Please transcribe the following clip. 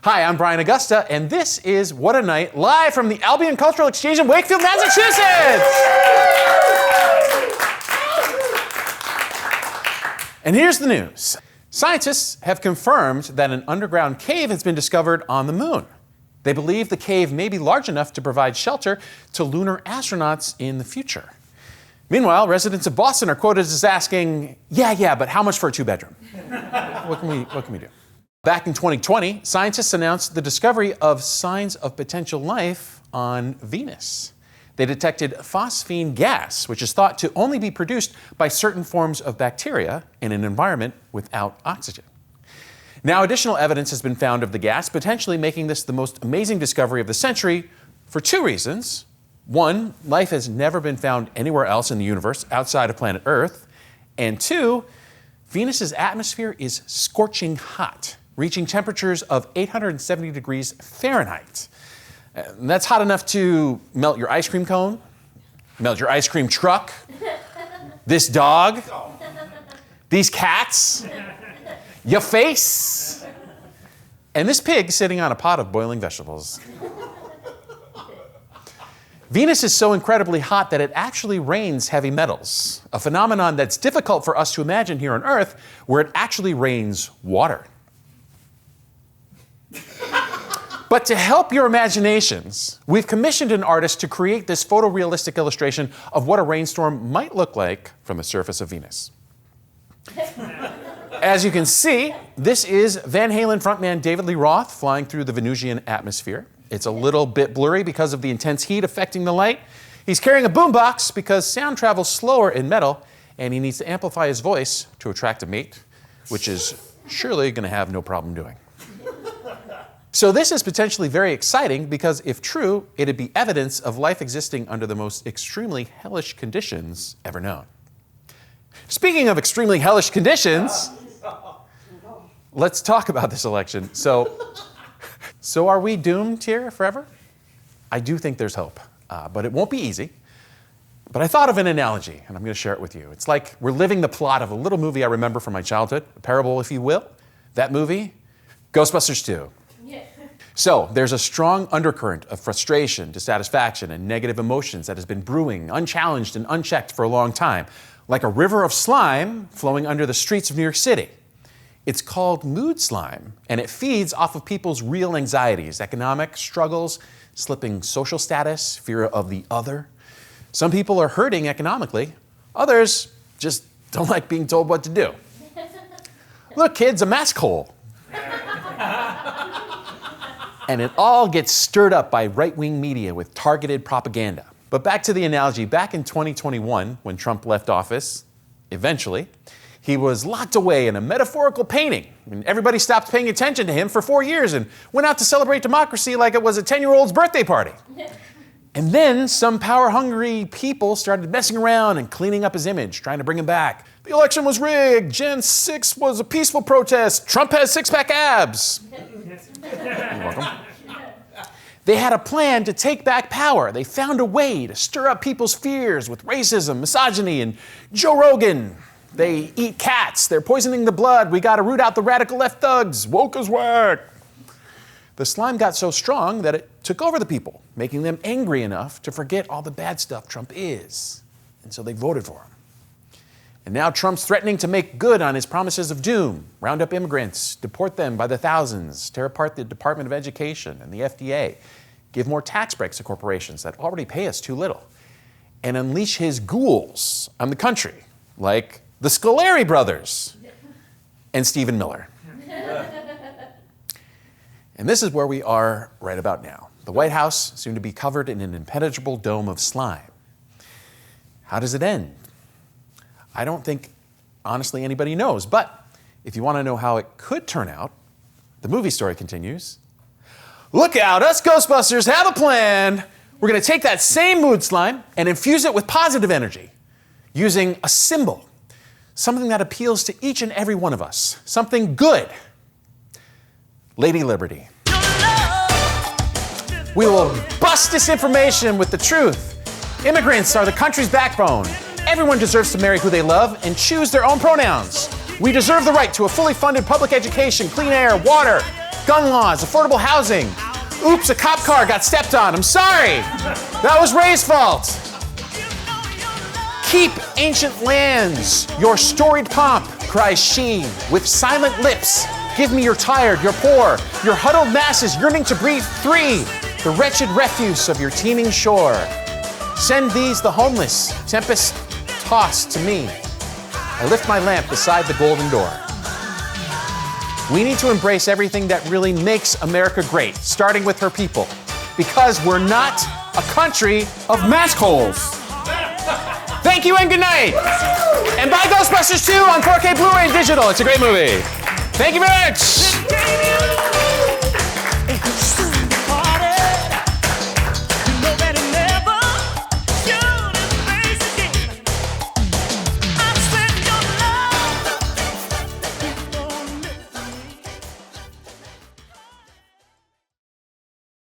Hi, I'm Brian Augusta, and this is What a Night, live from the Albion Cultural Exchange in Wakefield, Massachusetts! And here's the news. Scientists have confirmed that an underground cave has been discovered on the moon. They believe the cave may be large enough to provide shelter to lunar astronauts in the future. Meanwhile, residents of Boston are quoted as asking, yeah, but how much for a two-bedroom? What can we do? Back in 2020, scientists announced the discovery of signs of potential life on Venus. They detected phosphine gas, which is thought to only be produced by certain forms of bacteria in an environment without oxygen. Now, additional evidence has been found of the gas, potentially making this the most amazing discovery of the century for two reasons. One, life has never been found anywhere else in the universe outside of planet Earth. And two, Venus's atmosphere is scorching hot, reaching temperatures of 870 degrees Fahrenheit. And that's hot enough to melt your ice cream cone, melt your ice cream truck, this dog, these cats, your face, and this pig sitting on a pot of boiling vegetables. Venus is so incredibly hot that it actually rains heavy metals, a phenomenon that's difficult for us to imagine here on Earth, where it actually rains water. But to help your imaginations, we've commissioned an artist to create this photorealistic illustration of what a rainstorm might look like from the surface of Venus. As you can see, this is Van Halen frontman David Lee Roth flying through the Venusian atmosphere. It's a little bit blurry because of the intense heat affecting the light. He's carrying a boombox because sound travels slower in metal, and he needs to amplify his voice to attract a mate, which is surely going to have no problem doing. So this is potentially very exciting because if true, it'd be evidence of life existing under the most extremely hellish conditions ever known. Speaking of extremely hellish conditions, let's talk about this election. So are we doomed here forever? I do think there's hope, but it won't be easy. But I thought of an analogy, and I'm going to share it with you. It's like we're living the plot of a little movie I remember from my childhood, a parable, if you will. That movie, Ghostbusters 2. So there's a strong undercurrent of frustration, dissatisfaction, and negative emotions that has been brewing, unchallenged and unchecked for a long time, like a river of slime flowing under the streets of New York City. It's called mood slime, and it feeds off of people's real anxieties, economic struggles, slipping social status, fear of the other. Some people are hurting economically. Others just don't like being told what to do. Look, kids, a mask hole. And it all gets stirred up by right-wing media with targeted propaganda. But back to the analogy, back in 2021, when Trump left office, eventually, he was locked away in a metaphorical painting. And everybody stopped paying attention to him for 4 years and went out to celebrate democracy like it was a 10-year-old's birthday party. And then some power-hungry people started messing around and cleaning up his image, trying to bring him back. The election was rigged. Gen 6 was a peaceful protest. Trump has six-pack abs. You're welcome. They had a plan to take back power. They found a way to stir up people's fears with racism, misogyny, and Joe Rogan. They eat cats. They're poisoning the blood. We got to root out the radical left thugs. Woke as whack. The slime got so strong that it took over the people, making them angry enough to forget all the bad stuff Trump is. And so they voted for him. And now Trump's threatening to make good on his promises of doom, round up immigrants, deport them by the thousands, tear apart the Department of Education and the FDA, give more tax breaks to corporations that already pay us too little, and unleash his ghouls on the country, like the Scolari brothers and Stephen Miller. And this is where we are right about now. The White House soon to be covered in an impenetrable dome of slime. How does it end? I don't think, honestly, anybody knows. But if you want to know how it could turn out, the movie story continues. Look out, us Ghostbusters have a plan. We're going to take that same mood slime and infuse it with positive energy using a symbol, something that appeals to each and every one of us, something good. Lady Liberty. We will bust disinformation with the truth. Immigrants are the country's backbone. Everyone deserves to marry who they love and choose their own pronouns. We deserve the right to a fully funded public education, clean air, water, gun laws, affordable housing. Oops, a cop car got stepped on. I'm sorry. That was Ray's fault. Keep ancient lands, your storied pomp, cries she with silent lips. Give me your tired, your poor, your huddled masses yearning to breathe free, the wretched refuse of your teeming shore. Send these, the homeless, tempest-tossed to me. I lift my lamp beside the golden door. We need to embrace everything that really makes America great, starting with her people, because we're not a country of mask holes. Thank you and good night. And buy Ghostbusters 2 on 4K Blu-ray and digital. It's a great movie. Thank you very much.